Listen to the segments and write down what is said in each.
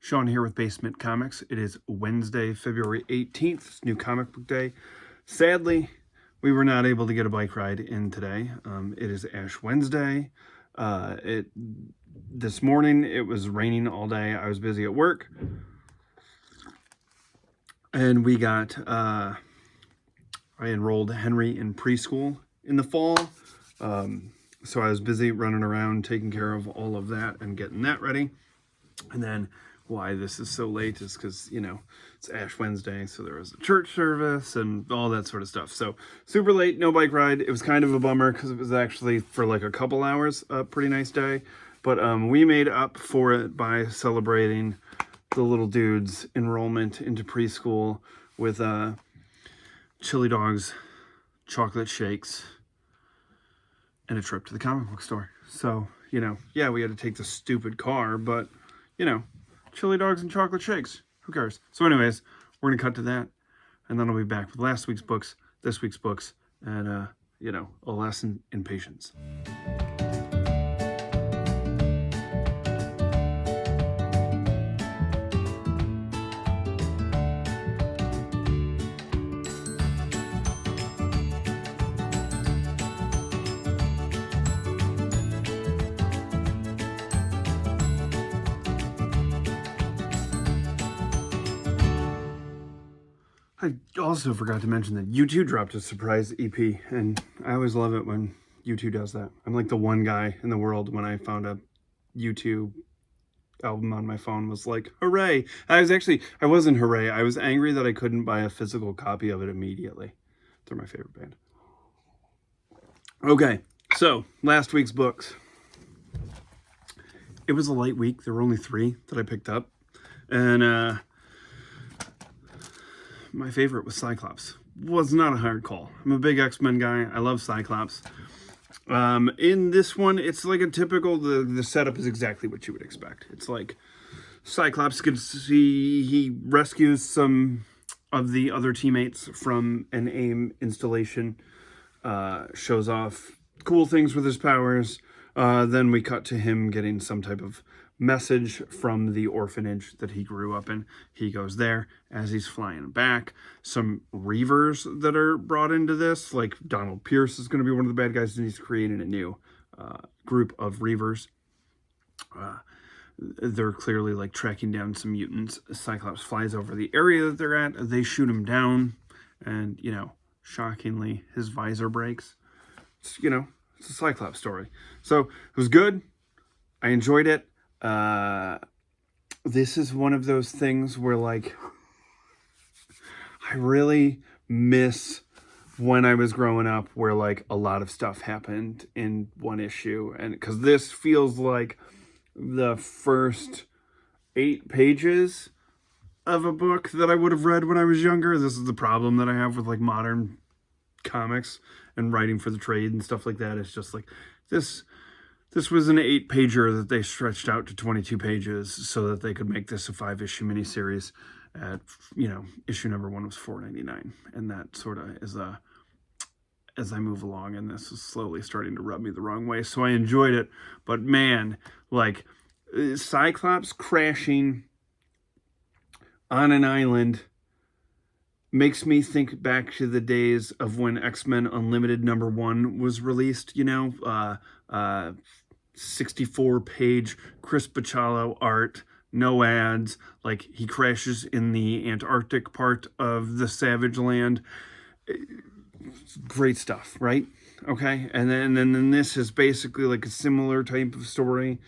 Sean here with BaseMint Comics. It is Wednesday, February 18th. It's new comic book day. Sadly, we were not able to get a bike ride in today. It is Ash Wednesday. This morning, it was raining all day. I was busy at work. And we got, I enrolled Henry in preschool in the fall. So I was busy running around, taking care of all of that and getting that ready. And then why this is so late is because, it's Ash Wednesday, so there was a church service and all that sort of stuff. So super late, no bike ride. It was kind of a bummer because it was actually for like a couple hours, a pretty nice day. But we made up for it by celebrating the little dude's enrollment into preschool with chili dogs, chocolate shakes, and a trip to the comic book store. So, yeah, we had to take the stupid car, but, chili dogs and chocolate shakes. Who cares? So anyways, we're going to cut to that, and then I'll be back with last week's books, this week's books, and, a lesson in patience. I also forgot to mention that U2 dropped a surprise EP, and I always love it when U2 does that. I'm like the one guy in the world when I found a U2 album on my phone was like, hooray! I wasn't hooray. I was angry that I couldn't buy a physical copy of it immediately. They're my favorite band. Okay, so last week's books. It was a light week. There were only 3 that I picked up, and my favorite was Cyclops. Was not a hard call. I'm a big X-Men guy. I love Cyclops. In this one, it's like a typical, the setup is exactly what you would expect. It's like Cyclops he rescues some of the other teammates from an AIM installation, shows off cool things with his powers. Then we cut to him getting some type of message from the orphanage that he grew up in. He goes there. As he's flying back, some Reavers that are brought into this, like Donald Pierce is going to be one of the bad guys, and he's creating a new group of Reavers. They're clearly like tracking down some mutants. Cyclops flies over the area that they're at. They shoot him down, and shockingly, his visor breaks. It's a Cyclops story. So it was good. I enjoyed it. This is one of those things where like I really miss when I was growing up where like a lot of stuff happened in one issue, and because this feels like the first 8 pages of a book that I would have read when I was younger. This is the problem that I have with like modern comics and writing for the trade and stuff like that. It's just like this was an 8-pager that they stretched out to 22 pages so that they could make this a 5-issue miniseries. At issue number 1 was $4.99, and that sort of is as I move along, and this is slowly starting to rub me the wrong way. So I enjoyed it, but man, like Cyclops crashing on an island makes me think back to the days of when X-Men Unlimited #1 was released, 64-page Chris Bachalo art, no ads, like he crashes in the Antarctic part of the Savage Land. Great stuff, right? Okay, and then this is basically like a similar type of story,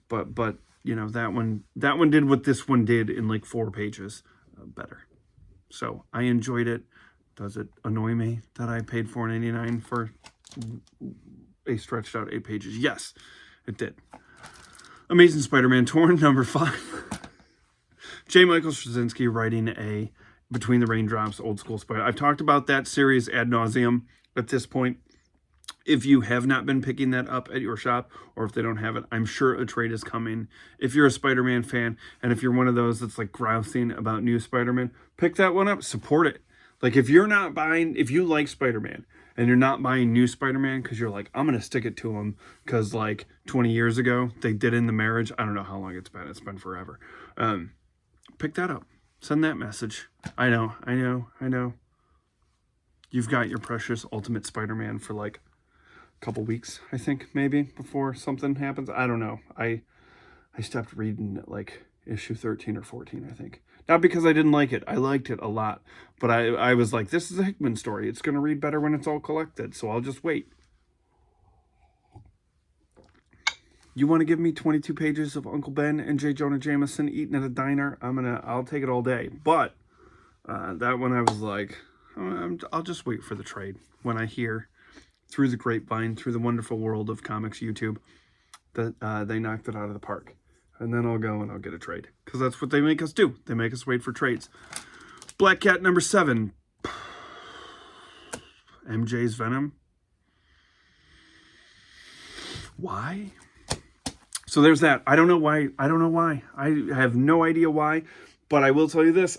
but that one did what this one did in like 4 pages better. So I enjoyed it. Does it annoy me that I paid $4.99 for a stretched out 8 pages? Yes, it did. Amazing Spider-Man Torn, number 5. J. Michael Straczynski writing a Between the Raindrops Old School Spider. I've talked about that series ad nauseum at this point. If you have not been picking that up at your shop, or if they don't have it, I'm sure a trade is coming. If you're a Spider-Man fan, and if you're one of those that's like grousing about new Spider-Man, pick that one up, support it. Like if you're not buying, if you like Spider-Man, and you're not buying new Spider-Man because you're like, I'm going to stick it to him because like 20 years ago they did In the Marriage. I don't know how long it's been. It's been forever. Pick that up. Send that message. I know. You've got your precious Ultimate Spider-Man for like a couple weeks, I think, maybe, before something happens. I don't know. I stopped reading at like issue 13 or 14, I think. Not because I didn't like it. I liked it a lot. But I was like, this is a Hickman story. It's going to read better when it's all collected, so I'll just wait. You want to give me 22 pages of Uncle Ben and J. Jonah Jameson eating at a diner? I'll take it all day. But that one I was like, I'll just wait for the trade. When I hear through the grapevine, through the wonderful world of comics YouTube, that they knocked it out of the park. And then I'll go and I'll get a trade. Because that's what they make us do. They make us wait for trades. Black Cat number 7. MJ's Venom. Why? So there's that. I don't know why. I have no idea why. But I will tell you this.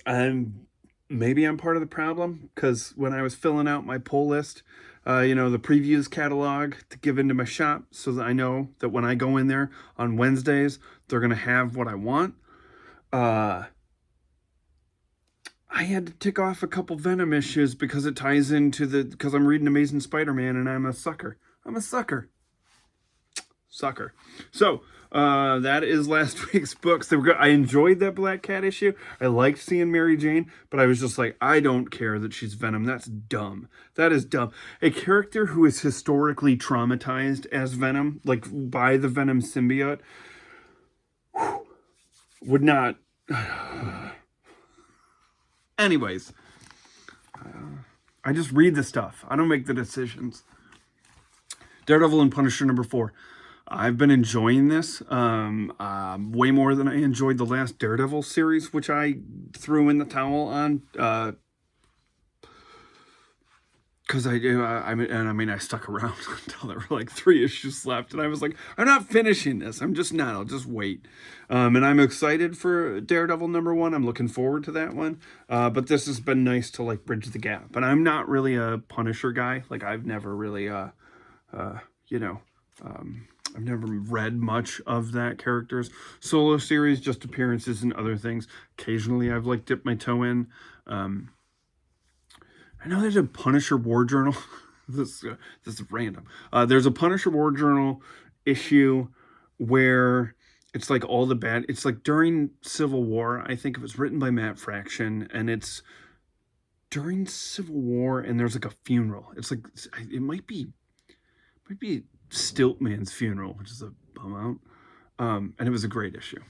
Maybe I'm part of the problem. Because when I was filling out my pull list, the previews catalog to give into my shop so that I know that when I go in there on Wednesdays, they're going to have what I want. I had to tick off a couple Venom issues because it ties into because I'm reading Amazing Spider-Man and I'm a sucker. Sucker. So, that is last week's books. They were good. I enjoyed that Black Cat issue. I liked seeing Mary Jane, but I was just like, I don't care that she's Venom. That's dumb. That is dumb. A character who is historically traumatized as Venom, like by the Venom symbiote, would not... Anyways, I just read the stuff. I don't make the decisions. Daredevil and Punisher number 4. I've been enjoying this way more than I enjoyed the last Daredevil series, which I threw in the towel on. Because I stuck around until there were like 3 issues left. And I was like, I'm not finishing this. I'm just not. I'll just wait. And I'm excited for Daredevil number 1. I'm looking forward to that one. But this has been nice to like bridge the gap. And I'm not really a Punisher guy. Like I've never really, I've never read much of that character's solo series, just appearances and other things. Occasionally I've like dipped my toe in. I know there's a Punisher War Journal. This is random. There's a Punisher War Journal issue where it's like all the bad... It's like during Civil War. I think it was written by Matt Fraction, and it's during Civil War, and there's like a funeral. It's like... It might be Stiltman's funeral, which is a bum out. And it was a great issue.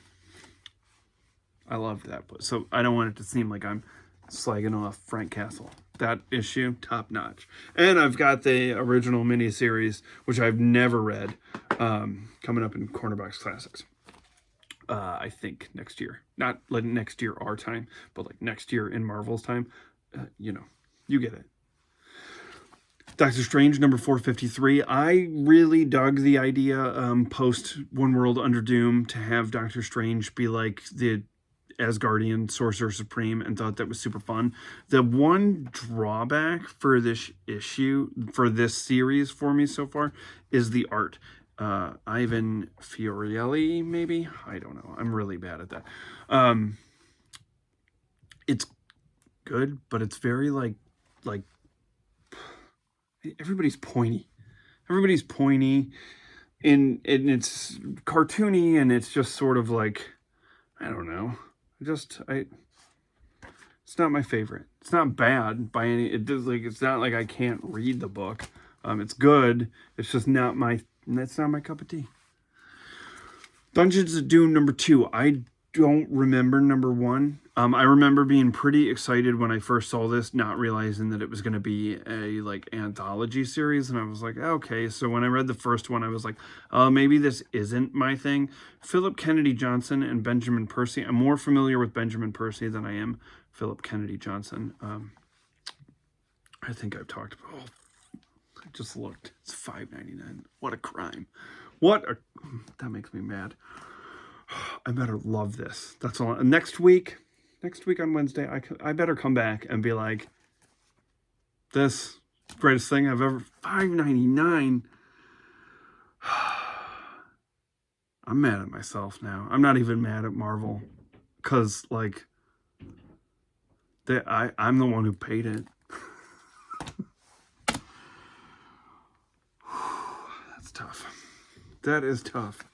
I loved that. So I don't want it to seem like I'm slagging off Frank Castle. That issue, top notch. And I've got the original miniseries, which I've never read, coming up in Cornerbox Classics. I think next year. Not like next year our time, but like next year in Marvel's time. You get it. Doctor Strange, number 453. I really dug the idea post One World Under Doom to have Doctor Strange be like the Asgardian Sorcerer Supreme, and thought that was super fun. The one drawback for this issue, for this series for me so far, is the art. Ivan Fiorelli, maybe? I don't know. I'm really bad at that. It's good, but it's very like everybody's pointy. Everybody's pointy, and it's cartoony, and it's just sort of like, I don't know. It's not my favorite. It's not bad by any. It's not like I can't read the book. It's good. It's just not my. That's not my cup of tea. Dungeons of Doom number 2. I don't remember number 1. I remember being pretty excited when I first saw this, not realizing that it was going to be a like anthology series, and I was like, okay. So when I read the first one, I was like, maybe this isn't my thing. Philip Kennedy Johnson and Benjamin Percy. I'm more familiar with Benjamin Percy than I am Philip Kennedy Johnson. I think I've talked about. I just looked. It's $5.99. What a crime! That makes me mad. I better love this. That's all. Next week on Wednesday, I better come back and be like, this Greatest thing I've ever, $5.99. I'm mad at myself now. I'm not even mad at Marvel, because like I'm the one who paid it. That's tough. That is tough.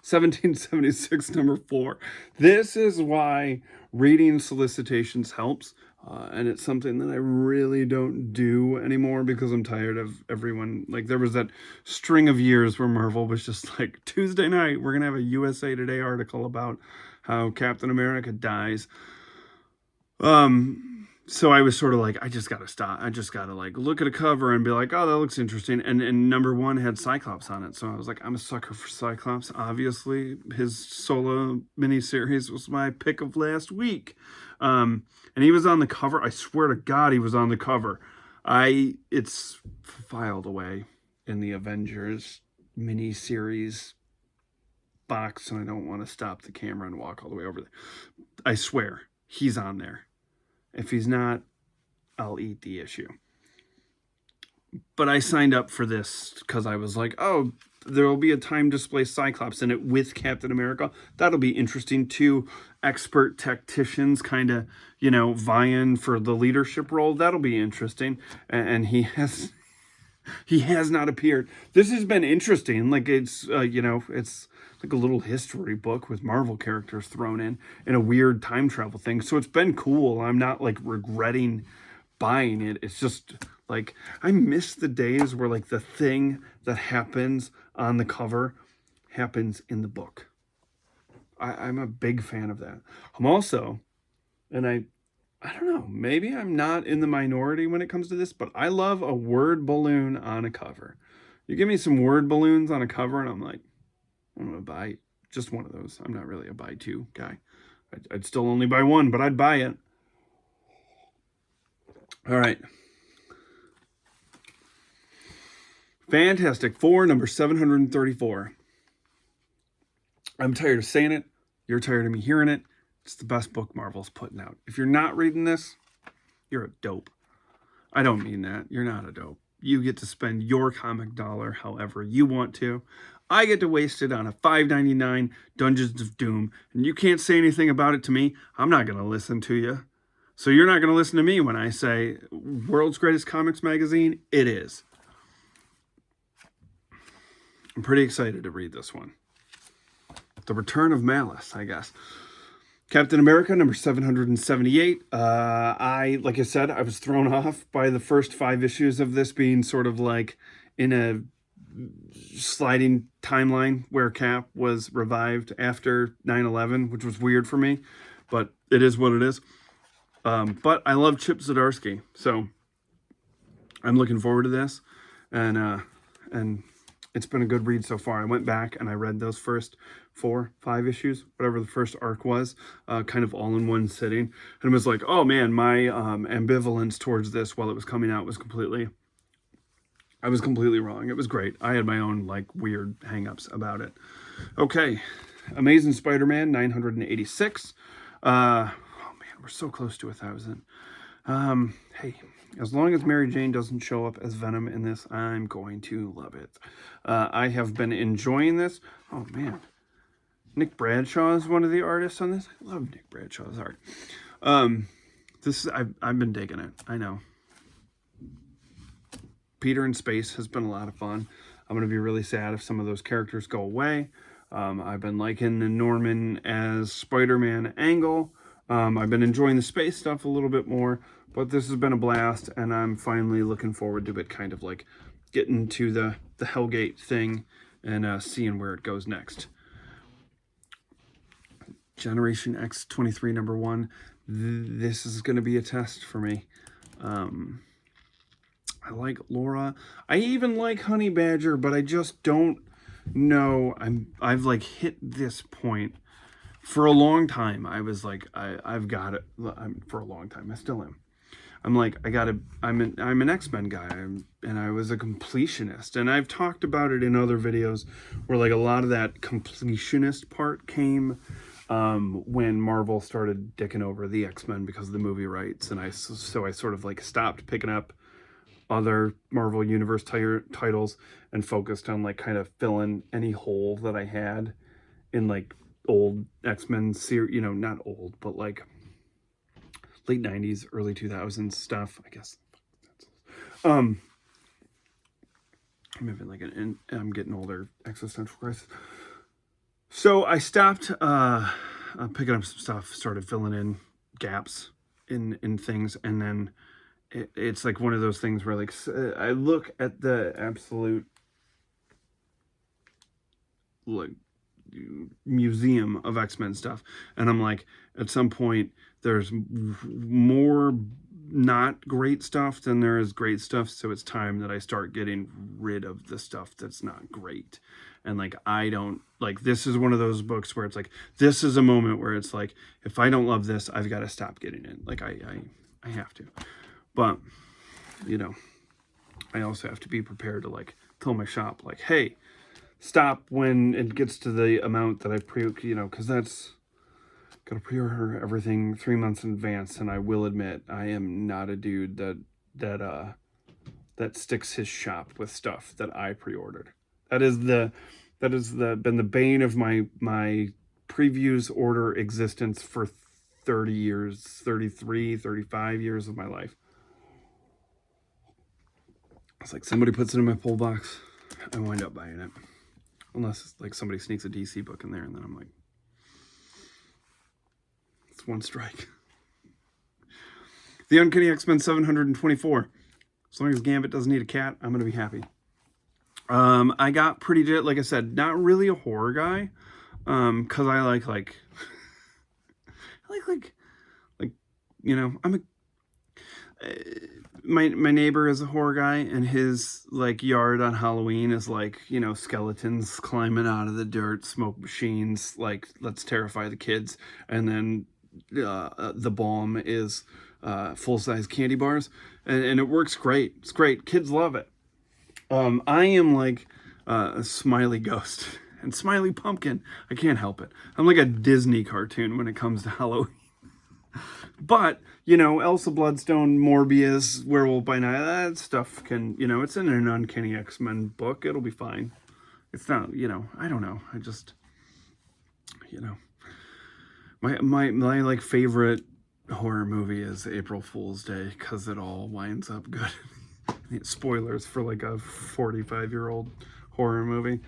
1776, number 4. This is why reading solicitations helps. And it's something that I really don't do anymore because I'm tired of everyone. Like, there was that string of years where Marvel was just like, Tuesday night, we're going to have a USA Today article about how Captain America dies. So I was sort of like, I just got to stop. I just got to like look at a cover and be like, oh, that looks interesting. And number 1 had Cyclops on it. So I was like, I'm a sucker for Cyclops. Obviously, his solo miniseries was my pick of last week. And he was on the cover. I swear to God, he was on the cover. It's filed away in the Avengers miniseries box, and I don't want to stop the camera and walk all the way over there. I swear, he's on there. If he's not, I'll eat the issue. But I signed up for this because I was like, oh, there will be a time display Cyclops in it with Captain America. That'll be interesting. 2 expert tacticians kind of, vying for the leadership role. That'll be interesting. And he has not appeared. This has been interesting. Like, it's, it's like a little history book with Marvel characters thrown in a weird time travel thing. So it's been cool. I'm not like regretting buying it. It's just like, I miss the days where like the thing that happens on the cover happens in the book. I'm a big fan of that. I'm also, and I don't know, maybe I'm not in the minority when it comes to this, but I love a word balloon on a cover. You give me some word balloons on a cover and I'm like, I'm going to buy just one of those. I'm not really a buy 2 guy. I'd still only buy 1, but I'd buy it. All right. Fantastic Four, number 734. I'm tired of saying it. You're tired of me hearing it. It's the best book Marvel's putting out. If you're not reading this, you're a dope. I don't mean that. You're not a dope. You get to spend your comic dollar however you want to. I get to waste it on a $5.99 Dungeons of Doom, and you can't say anything about it to me. I'm not going to listen to you. So you're not going to listen to me when I say World's Greatest Comics Magazine. It is. I'm pretty excited to read this one. The Return of Malice, I guess. Captain America, number 778. Like I said, I was thrown off by the first 5 issues of this being sort of like in a sliding timeline where Cap was revived after 9/11, which was weird for me, but it is what it is. But I love Chip Zdarsky, so I'm looking forward to this, and it's been a good read so far. I went back and I read those first 4-5 issues, whatever the first arc was, kind of all in one sitting, and it was like, oh man, my ambivalence towards this while it was coming out was completely wrong. It was great. I had my own like weird hangups about it. Okay, Amazing Spider-Man 986. Oh man, we're so close to 1,000. Hey, as long as Mary Jane doesn't show up as Venom in this, I'm going to love it. I have been enjoying this. Oh man, Nick Bradshaw is one of the artists on this. I love Nick Bradshaw's art. I've been digging it. I know. Peter in Space has been a lot of fun. I'm going to be really sad if some of those characters go away. I've been liking the Norman as Spider-Man angle. I've been enjoying the space stuff a little bit more, but this has been a blast, and I'm finally looking forward to it kind of like getting to the Hellgate thing and seeing where it goes next. Generation X-23 number 1. This is going to be a test for me. I like Laura. I even like Honey Badger, but I just don't know. I've like hit this point for a long time. I was like, I've got it. For a long time, I still am. I'm like, I'm an X-Men guy, and I was a completionist, and I've talked about it in other videos where like a lot of that completionist part came when Marvel started dicking over the X-Men because of the movie rights, and I sort of like stopped picking up other Marvel Universe titles and focused on like kind of filling any hole that I had in like old X-Men series, not old, but like late 90s, early 2000s stuff, I guess. I'm having like I'm getting older, existential crisis. So I stopped picking up some stuff, started filling in gaps in things, and then it's like one of those things where like I look at the absolute like museum of X-Men stuff, and I'm like, at some point there's more not great stuff than there is great stuff, so it's time that I start getting rid of the stuff that's not great. And like, I don't like, this is one of those books where it's like, this is a moment where it's like, if I don't love this, I've got to stop getting it. Like I have to, but I also have to be prepared to like tell my shop like, hey, stop when it gets to the amount that I because that's got to pre-order everything 3 months in advance. And I will admit, I am not a dude that sticks his shop with stuff that I pre-ordered. That has been the bane of my previews order existence for 30 years, 33, 35 years of my life. It's like somebody puts it in my pull box, I wind up buying it. Unless it's like somebody sneaks a DC book in there, and then I'm like, it's one strike. The Uncanny X-Men 724. As long as Gambit doesn't need a cat, I'm going to be happy. I got pretty, like I said, not really a horror guy, because I like I'm a, my neighbor is a horror guy, and his like yard on Halloween is like, skeletons climbing out of the dirt, smoke machines, like, let's terrify the kids. And then the balm is full-size candy bars, and it works great. It's great. Kids love it. I am like a smiley ghost and smiley pumpkin. I can't help it. I'm like a Disney cartoon when it comes to Halloween. But, Elsa Bloodstone, Morbius, Werewolf by Night, that stuff can, it's in an Uncanny X-Men book. It'll be fine. It's not, I don't know. I just, my like favorite horror movie is April Fool's Day, because it all winds up good. Spoilers for like a 45-year-old horror movie.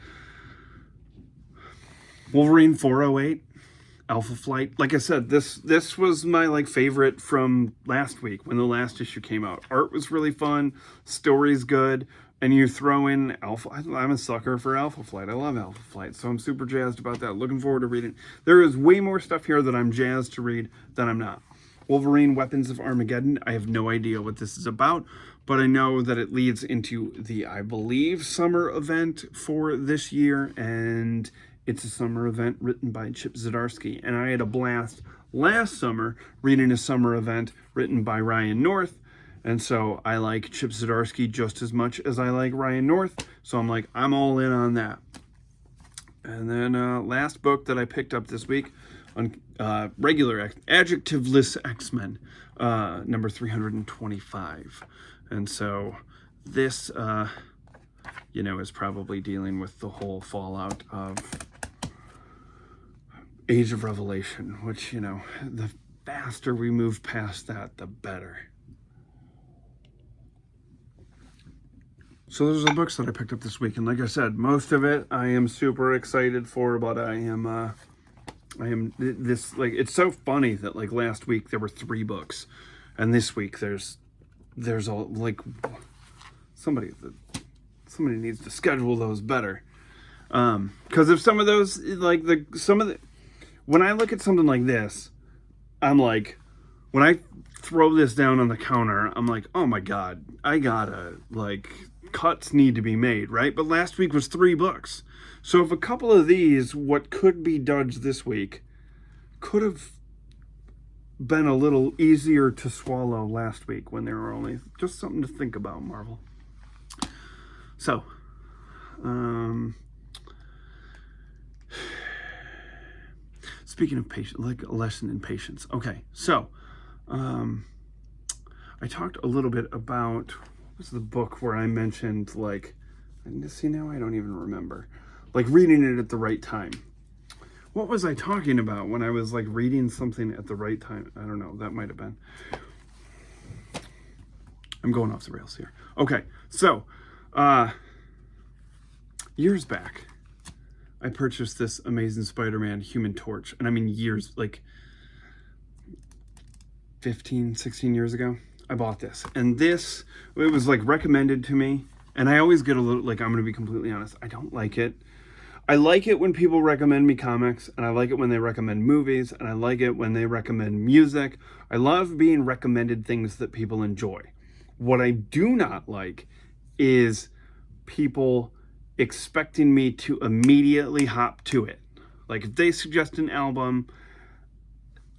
Wolverine 408. Alpha Flight. Like I said, this was my like favorite from last week when the last issue came out. Art was really fun, story's good, and you throw in Alpha. I'm a sucker for Alpha Flight. I love Alpha Flight, so I'm super jazzed about that. Looking forward to reading. There is way more stuff here that I'm jazzed to read than I'm not. Wolverine Weapons of Armageddon. I have no idea what this is about, but I know that it leads into the, I believe, summer event for this year, and it's a summer event written by Chip Zdarsky, and I had a blast last summer reading a summer event written by Ryan North, and so I like Chip Zdarsky just as much as I like Ryan North, so I'm like, I'm all in on that. And then last book that I picked up this week, on regular Adjectiveless X-Men, number 325, and so this is probably dealing with the whole fallout of Age of Revelation, which, the faster we move past that, the better. So those are the books that I picked up this week, and like I said, most of it I am super excited for, but I am this, like, it's so funny that like last week there were 3 books, and this week there's all like somebody needs to schedule those better, because if some of those, like when I look at something like this, I'm like, when I throw this down on the counter, I'm like, oh my god, I gotta, like, cuts need to be made, right? But last week was 3 books, so if a couple of these, what could be dodged this week, could have been a little easier to swallow last week when there were only, just something to think about, Marvel. So, speaking of patience, like a lesson in patience. Okay, so I talked a little bit about was the book where I mentioned, like, see, now I don't even remember, like, reading it at the right time. What was I talking about when I was, like, reading something at the right time? I don't know. That might have been. I'm going off the rails here. Okay, so, years back, I purchased this Amazing Spider-Man Human Torch. And I mean years, like 15, 16 years ago, I bought this. And this, it was like recommended to me. And I always get a little, like, I'm going to be completely honest, I don't like it. I like it when people recommend me comics, and I like it when they recommend movies, and I like it when they recommend music. I love being recommended things that people enjoy. What I do not like is people expecting me to immediately hop to it. Like, if they suggest an album,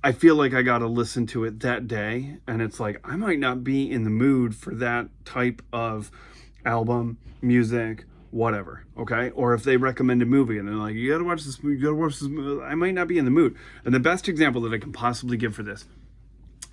I feel like I got to listen to it that day, and it's like, I might not be in the mood for that type of album, music, whatever, okay? Or if they recommend a movie and they're like, you gotta watch this movie, I might not be in the mood. And the best example that I can possibly give for this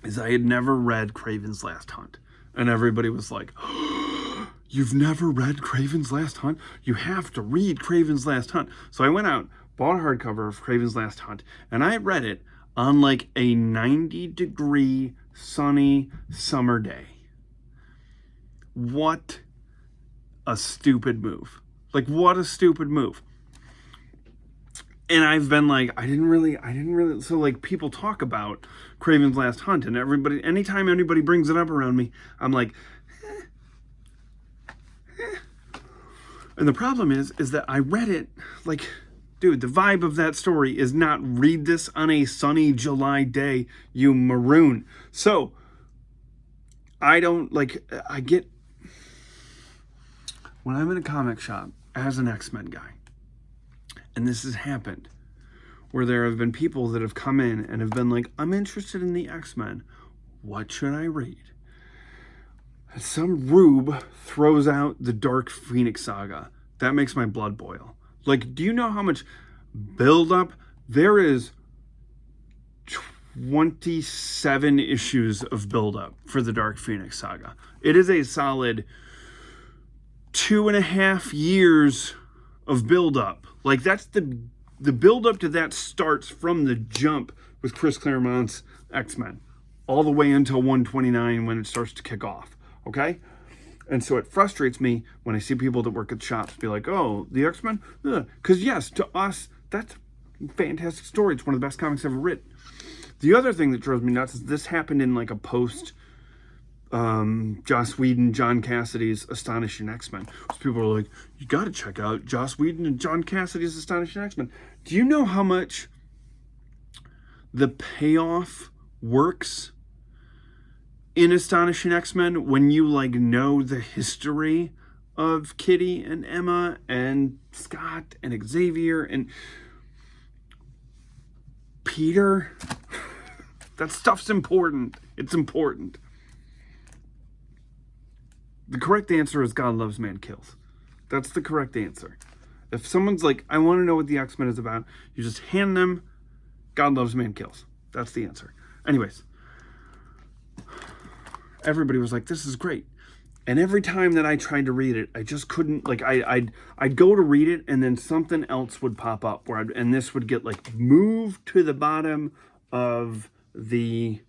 is I had never read Craven's Last Hunt. And everybody was like, oh, you've never read Craven's Last Hunt? You have to read Craven's Last Hunt. So I went out, bought a hardcover of Craven's Last Hunt, and I read it on like a 90-degree sunny summer day. What a stupid move. Like, what a stupid move. And I've been like, I didn't really, so like, people talk about Craven's Last Hunt, and everybody, anytime anybody brings it up around me, I'm like, And the problem is that I read it, like, dude, the vibe of that story is not read this on a sunny July day, you maroon. So, I don't, like, I get, when I'm in a comic shop as an X-Men guy, and this has happened, where there have been people that have come in and have been like, I'm interested in the X-Men. What should I read? And some rube throws out the Dark Phoenix Saga. That makes my blood boil. Like, do you know how much build-up? There is 27 issues of build-up for the Dark Phoenix Saga. It is a solid 2.5 years of build-up. Like, that's the build-up to that starts from the jump with Chris Claremont's X-Men, all the way until 129 when it starts to kick off, okay? And so it frustrates me when I see people that work at shops be like, oh, the X-Men? Because yes, to us, that's a fantastic story. It's one of the best comics ever written. The other thing that drives me nuts is this happened in like a post Joss Whedon, John Cassidy's Astonishing X-Men. So people are like, you got to check out Joss Whedon and John Cassidy's Astonishing X-Men. Do you know how much the payoff works in Astonishing X-Men when you like know the history of Kitty and Emma and Scott and Xavier and Peter? That stuff's important. It's important. The correct answer is God loves, man kills. That's the correct answer. If someone's like, I want to know what the X-Men is about, you just hand them God loves, man kills. That's the answer. Anyways, everybody was like, this is great. And every time that I tried to read it, I just couldn't, like, I'd go to read it and then something else would pop up and this would get like moved to the bottom of the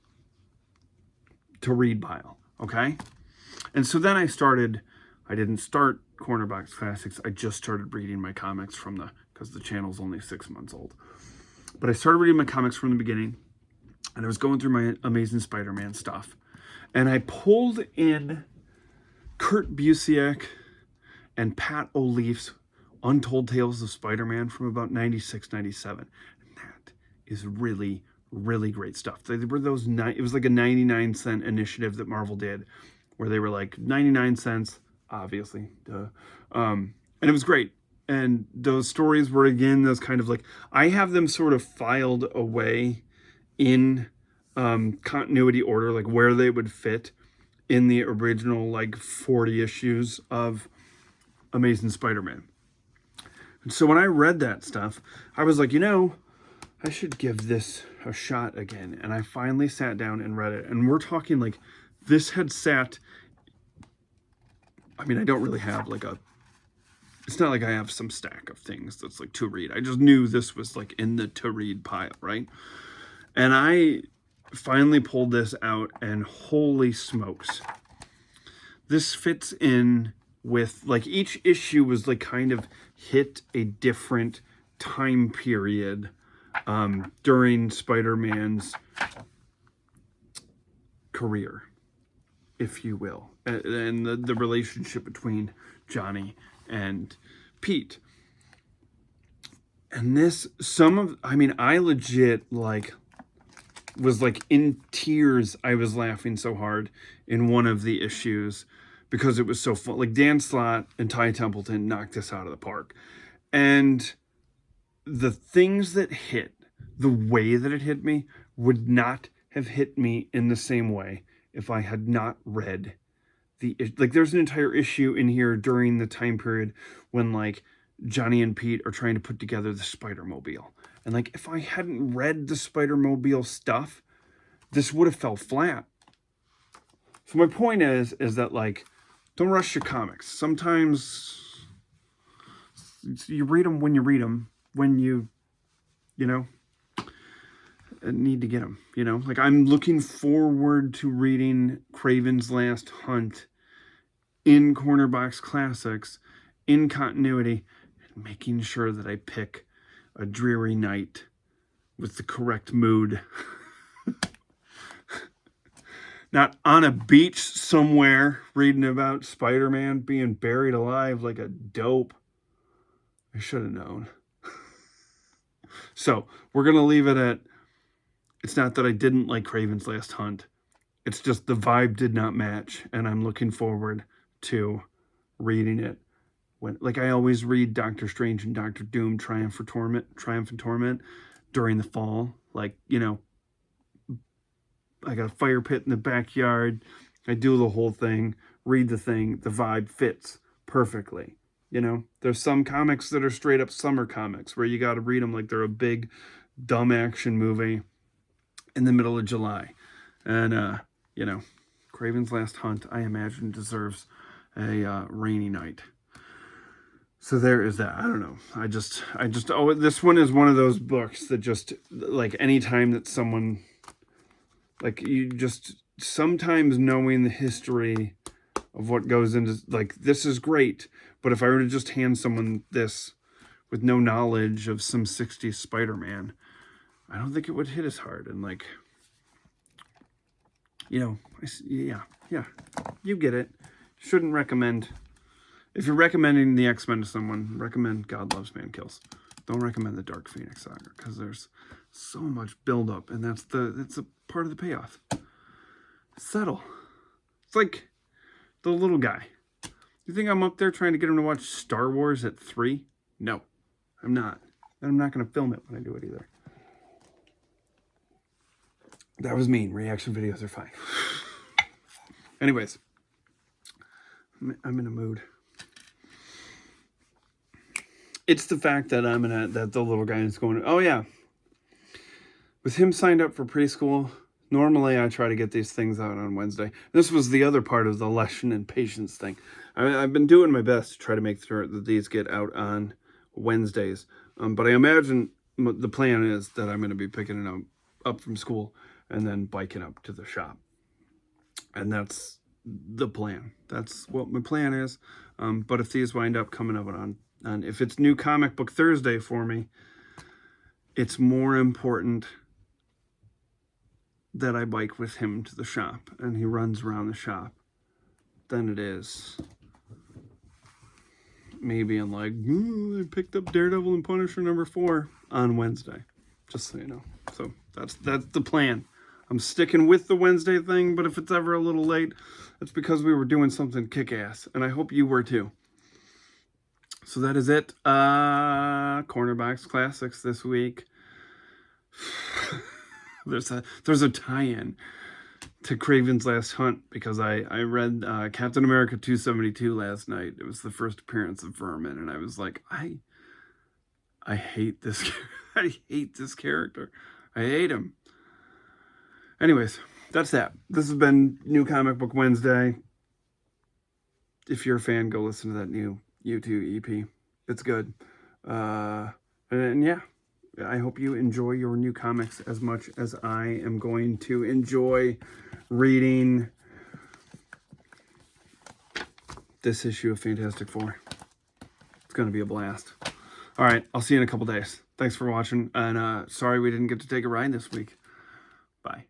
to read pile. Okay. And so then I didn't start Corner Box Classics. I just started reading my comics because the channel's only 6 months old. But I started reading my comics from the beginning, and I was going through my Amazing Spider-Man stuff. And I pulled in Kurt Busiek and Pat O'Leaf's Untold Tales of Spider-Man from about 96, 97. And that is really, really great stuff. They were it was like a 99-cent initiative that Marvel did, where they were like 99 cents, obviously, duh. And it was great. And those stories were, again, those kind of like, I have them sort of filed away in continuity order, like where they would fit in the original like 40 issues of Amazing Spider-Man. And so when I read that stuff, I was like, I should give this a shot again. And I finally sat down and read it. And we're talking like, this had sat I mean, I don't really have like it's not like I have some stack of things that's like to read. I just knew this was like in the to read pile, right? And I finally pulled this out, and holy smokes. This fits in with, like, each issue was like kind of hit a different time period during Spider-Man's career, if you will, and the relationship between Johnny and Pete. And this, I legit, like, was like in tears. I was laughing so hard in one of the issues because it was so fun. Like, Dan Slott and Ty Templeton knocked this out of the park. And the things that hit, the way that it hit me, would not have hit me in the same way if I had not read like, there's an entire issue in here during the time period when, like, Johnny and Pete are trying to put together the Spider-Mobile. And, like, if I hadn't read the Spider-Mobile stuff, this would have fell flat. So my point is that, like, don't rush your comics. Sometimes you read them when you read them, when you know, need to get them, you know? Like, I'm looking forward to reading Craven's Last Hunt in Corner Box Classics, in continuity, and making sure that I pick a dreary night with the correct mood. Not on a beach somewhere reading about Spider-Man being buried alive like a dope. I should have known. So, we're going to leave it at, it's not that I didn't like Craven's Last Hunt. It's just the vibe did not match, and I'm looking forward to reading it. Like, I always read Doctor Strange and Doctor Doom Triumph and Torment during the fall. Like, you know, I got a fire pit in the backyard. I do the whole thing, read the thing. The vibe fits perfectly. You know, there's some comics that are straight up summer comics where you got to read them like they're a big, dumb action movie in the middle of July. And, you know, Craven's Last Hunt, I imagine, deserves a rainy night. So there is that. I don't know. This one is one of those books that just, like, anytime that someone, like, you just, sometimes knowing the history of what goes into, like, this is great, but if I were to just hand someone this with no knowledge of some 60s Spider-Man, I don't think it would hit as hard. And, like, you know, yeah, you get it. Shouldn't recommend. If you're recommending the X-Men to someone, recommend God Loves Man Kills. Don't recommend the Dark Phoenix saga, because there's so much buildup, and that's a part of the payoff. Settle. It's like the little guy. You think I'm up there trying to get him to watch Star Wars at 3? No, I'm not. And I'm not going to film it when I do it either. That was mean. Reaction videos are fine. Anyways, I'm in a mood. It's the fact that that the little guy is going, oh yeah. With him signed up for preschool, normally I try to get these things out on Wednesday. This was the other part of the lesson and patience thing. I've been doing my best to try to make sure that these get out on Wednesdays. But I imagine the plan is that I'm going to be picking it up from school and then biking up to the shop. And that's the plan. That's what my plan is. But if these wind up coming up on if it's New Comic Book Thursday for me, it's more important that I bike with him to the shop and he runs around the shop than it is me being like, I picked up Daredevil and Punisher #4 on Wednesday. Just so you know. So that's the plan. I'm sticking with the Wednesday thing, but if it's ever a little late, it's because we were doing something kick-ass, and I hope you were too. So that is it. Corner Box Classics this week. There's a tie-in to Craven's Last Hunt because I read Captain America 272 last night. It was the first appearance of Vermin, and I was like, I hate this. I hate this character. I hate him. Anyways, that's that. This has been New Comic Book Wednesday. if you're a fan, go listen to that new U2 EP. It's good. And yeah, I hope you enjoy your new comics as much as I am going to enjoy reading this issue of Fantastic Four. It's going to be a blast. All right, I'll see you in a couple days. Thanks for watching, and sorry we didn't get to take a ride this week. Bye.